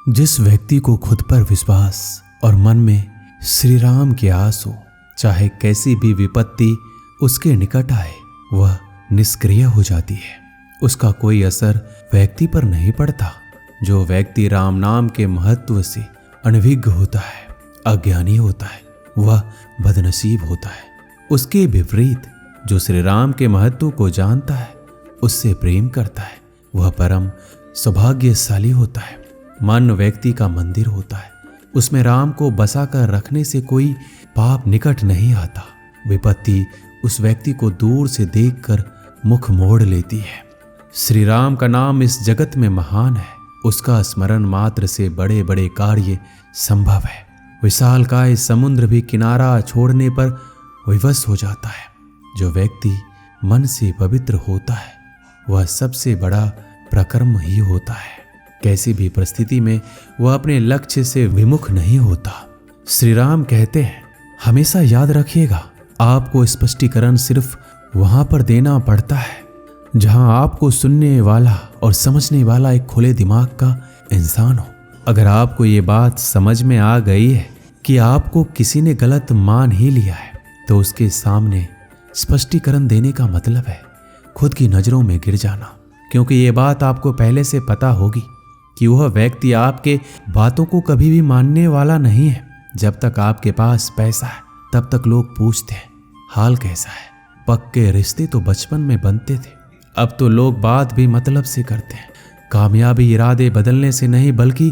जिस व्यक्ति को खुद पर विश्वास और मन में श्री राम की आस हो, चाहे कैसी भी विपत्ति उसके निकट आए वह निष्क्रिय हो जाती है। उसका कोई असर व्यक्ति पर नहीं पड़ता। जो व्यक्ति राम नाम के महत्व से अनभिज्ञ होता है, अज्ञानी होता है, वह बदनसीब होता है। उसके विपरीत जो श्री राम के महत्व को जानता है, उससे प्रेम करता है, वह परम सौभाग्यशाली होता है। मन व्यक्ति का मंदिर होता है, उसमें राम को बसा कर रखने से कोई पाप निकट नहीं आता। विपत्ति उस व्यक्ति को दूर से देखकर मुख मोड़ लेती है। श्री राम का नाम इस जगत में महान है। उसका स्मरण मात्र से बड़े बड़े कार्य संभव है। विशालकाय समुद्र भी किनारा छोड़ने पर विवश हो जाता है। जो व्यक्ति मन से पवित्र होता है वह सबसे बड़ा पराक्रम ही होता है। कैसी भी परिस्थिति में वह अपने लक्ष्य से विमुख नहीं होता। श्री राम कहते हैं, हमेशा याद रखिएगा, आपको स्पष्टीकरण सिर्फ वहां पर देना पड़ता है जहां आपको सुनने वाला और समझने वाला एक खुले दिमाग का इंसान हो। अगर आपको ये बात समझ में आ गई है कि आपको किसी ने गलत मान ही लिया है, तो उसके सामने स्पष्टीकरण देने का मतलब है खुद की नजरों में गिर जाना। क्योंकि ये बात आपको पहले से पता होगी कि वह व्यक्ति आपके बातों को कभी भी मानने वाला नहीं है। जब तक आपके पास पैसा है तब तक लोग पूछते हैं हाल कैसा है। पक्के रिश्ते तो बचपन में बनते थे, अब तो लोग बात भी मतलब से करते हैं। कामयाबी इरादे बदलने से नहीं बल्कि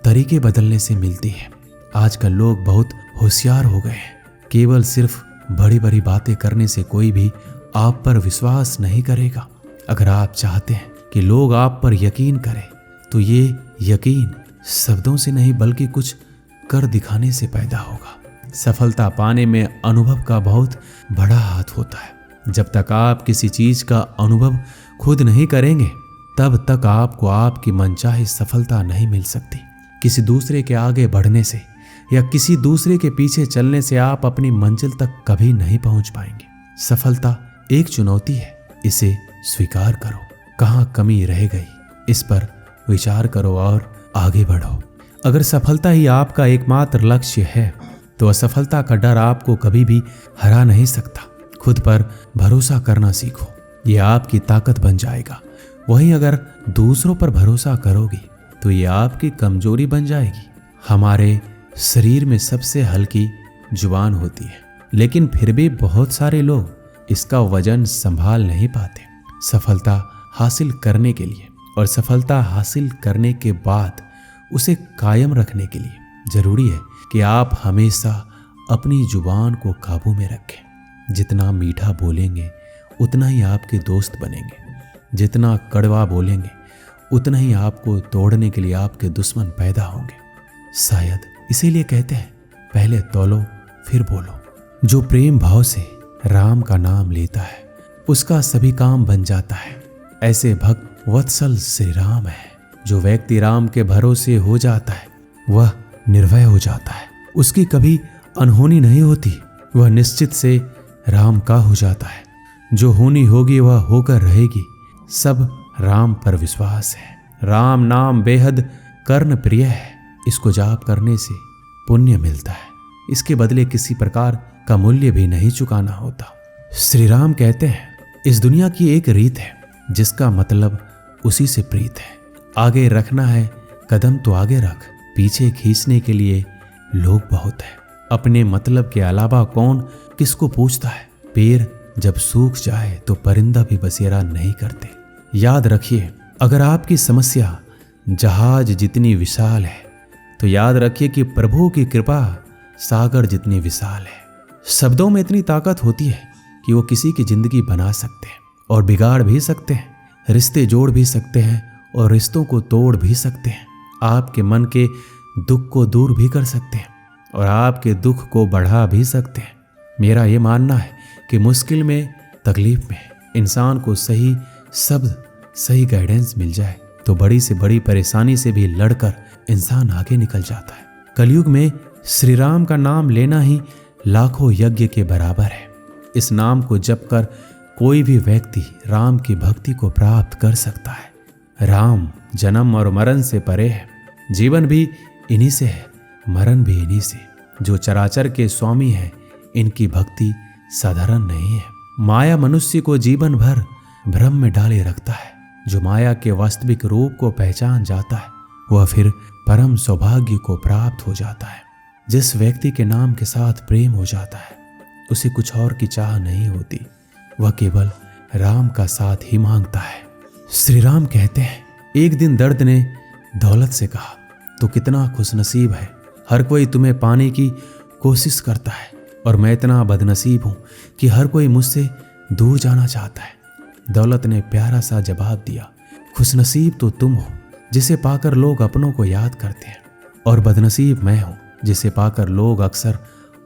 तरीके बदलने से मिलती है। आजकल लोग बहुत होशियार हो गए हैं। केवल सिर्फ बड़ी बड़ी बातें करने से कोई भी आप पर विश्वास नहीं करेगा। अगर आप चाहते हैं कि लोग आप पर यकीन करें तो ये यकीन शब्दों से नहीं बल्कि कुछ कर दिखाने से पैदा होगा। सफलता पाने में अनुभव का बहुत बड़ा हाथ होता है। जब तक आप किसी चीज का अनुभव खुद नहीं करेंगे तब तक आपको आपकी मनचाही सफलता नहीं मिल सकती। किसी दूसरे के आगे बढ़ने से या किसी दूसरे के पीछे चलने से आप अपनी मंजिल तक कभी नहीं पहुंच पाएंगे। सफलता एक चुनौती है, इसे स्वीकार करो। कहाँ कमी रह गई इस पर विचार करो और आगे बढ़ो। अगर सफलता ही आपका एकमात्र लक्ष्य है तो असफलता का डर आपको कभी भी हरा नहीं सकता। खुद पर भरोसा करना सीखो, यह आपकी ताकत बन जाएगा। वहीं अगर दूसरों पर भरोसा करोगी तो ये आपकी कमजोरी बन जाएगी। हमारे शरीर में सबसे हल्की जुबान होती है, लेकिन फिर भी बहुत सारे लोग इसका वजन संभाल नहीं पाते। सफलता हासिल करने के लिए और सफलता हासिल करने के बाद उसे कायम रखने के लिए जरूरी है कि आप हमेशा अपनी जुबान को काबू में रखें। जितना मीठा बोलेंगे उतना ही आपके दोस्त बनेंगे। जितना कड़वा बोलेंगे उतना ही आपको तोड़ने के लिए आपके दुश्मन पैदा होंगे। शायद इसीलिए कहते हैं, पहले तौलो फिर बोलो। जो प्रेम भाव से राम का नाम लेता है उसका सभी काम बन जाता है। ऐसे भक्त वत्सल श्री राम है। जो व्यक्ति राम के भरोसे हो जाता है वह निर्भय हो जाता है। उसकी कभी अनहोनी नहीं होती, वह निश्चित से राम का हो जाता है। जो होनी होगी वह होकर रहेगी। सब राम पर विश्वास है। राम नाम बेहद कर्ण प्रिय है। इसको जाप करने से पुण्य मिलता है। इसके बदले किसी प्रकार का मूल्य भी नहीं चुकाना होता। श्री राम कहते हैं, इस दुनिया की एक रीत है जिसका मतलब उसी से प्रीत है। आगे रखना है कदम तो आगे रख, पीछे खींचने के लिए लोग बहुत है। अपने मतलब के अलावा कौन किसको पूछता है। पेड़ जब सूख जाए तो परिंदा भी बसेरा नहीं करते। याद रखिए, अगर आपकी समस्या जहाज जितनी विशाल है तो याद रखिए कि प्रभु की कृपा सागर जितनी विशाल है। शब्दों में इतनी ताकत होती है कि वो किसी की जिंदगी बना सकते हैं और बिगाड़ भी सकते हैं, रिश्ते जोड़ भी सकते हैं और रिश्तों को तोड़ भी सकते हैं। आपके मन के दुख को दूर भी कर सकते हैं और आपके दुख को बढ़ा भी सकते हैं। मेरा ये मानना है कि मुश्किल में, तकलीफ में इंसान को सही शब्द, सही गाइडेंस मिल जाए तो बड़ी से बड़ी परेशानी से भी लड़कर इंसान आगे निकल जाता है। कलयुग में श्री राम का नाम लेना ही लाखों यज्ञ के बराबर है। इस नाम को जप कर कोई भी व्यक्ति राम की भक्ति को प्राप्त कर सकता है। राम जन्म और मरण से परे है। जीवन भी इन्हीं से है, मरण भी इन्हीं से। जो चराचर के स्वामी हैं, इनकी भक्ति साधारण नहीं है। माया मनुष्य को जीवन भर भ्रम में डाले रखता है। जो माया के वास्तविक रूप को पहचान जाता है, वह फिर परम सौभाग्य को प्राप्त हो जाता है। जिस व्यक्ति के नाम के साथ प्रेम हो जाता है, उसे कुछ और की चाह नहीं होती, वह केवल राम का साथ ही मांगता है। श्री राम कहते हैं, एक दिन दर्द ने दौलत से कहा, तो कितना खुशनसीब है, हर कोई तुम्हें पाने की कोशिश करता है और मैं इतना बदनसीब हूं कि हर कोई मुझसे दूर जाना चाहता है। दौलत ने प्यारा सा जवाब दिया, खुशनसीब तो तुम हो जिसे पाकर लोग अपनों को याद करते हैं, और बदनसीब मैं हूं जिसे पाकर लोग अक्सर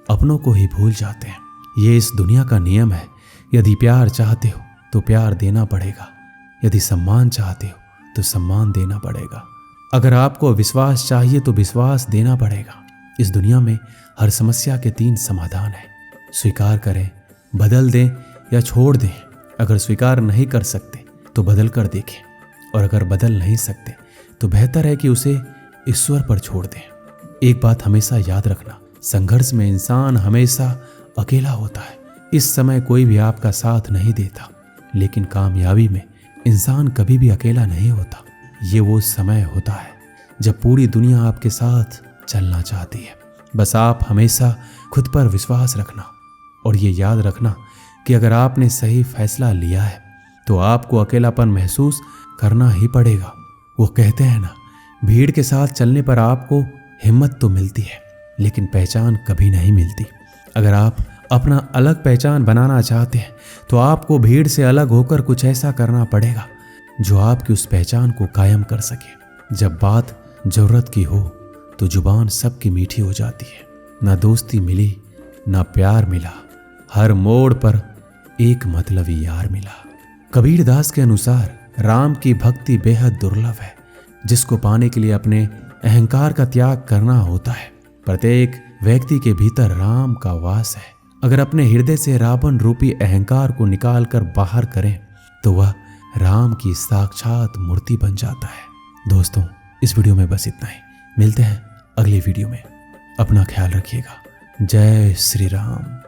अपनों को ही भूल जाते हैं। ये इस दुनिया का नियम है। यदि प्यार चाहते हो तो प्यार देना पड़ेगा, यदि सम्मान चाहते हो तो सम्मान देना पड़ेगा। अगर आपको विश्वास चाहिए तो विश्वास देना पड़ेगा। इस दुनिया में हर समस्या के 3 समाधान हैं, स्वीकार करें, बदल दें या छोड़ दें। अगर स्वीकार नहीं कर सकते तो बदल कर देखें, और अगर बदल नहीं सकते तो बेहतर है कि उसे ईश्वर पर छोड़ दें। एक बात हमेशा याद रखना, संघर्ष में इंसान हमेशा अकेला होता है। इस समय कोई भी आपका साथ नहीं देता, लेकिन कामयाबी में इंसान कभी भी अकेला नहीं होता। ये वो समय होता है जब पूरी दुनिया आपके साथ चलना चाहती है। बस आप हमेशा खुद पर विश्वास रखना, और ये याद रखना कि अगर आपने सही फैसला लिया है तो आपको अकेलापन महसूस करना ही पड़ेगा। वो कहते हैं ना, भीड़ के साथ चलने पर आपको हिम्मत तो मिलती है, लेकिन पहचान कभी नहीं मिलती। अगर आप अपना अलग पहचान बनाना चाहते हैं तो आपको भीड़ से अलग होकर कुछ ऐसा करना पड़ेगा जो आपकी उस पहचान को कायम कर सके। जब बात जरूरत की हो तो जुबान सबकी मीठी हो जाती है। ना दोस्ती मिली, ना प्यार मिला, हर मोड़ पर एक मतलबी यार मिला। कबीर दास के अनुसार राम की भक्ति बेहद दुर्लभ है, जिसको पाने के लिए अपने अहंकार का त्याग करना होता है। प्रत्येक व्यक्ति के भीतर राम का वास है। अगर अपने हृदय से रावण रूपी अहंकार को निकालकर बाहर करें तो वह राम की साक्षात मूर्ति बन जाता है। दोस्तों, इस वीडियो में बस इतना ही। मिलते हैं अगली वीडियो में। अपना ख्याल रखिएगा। जय श्री राम।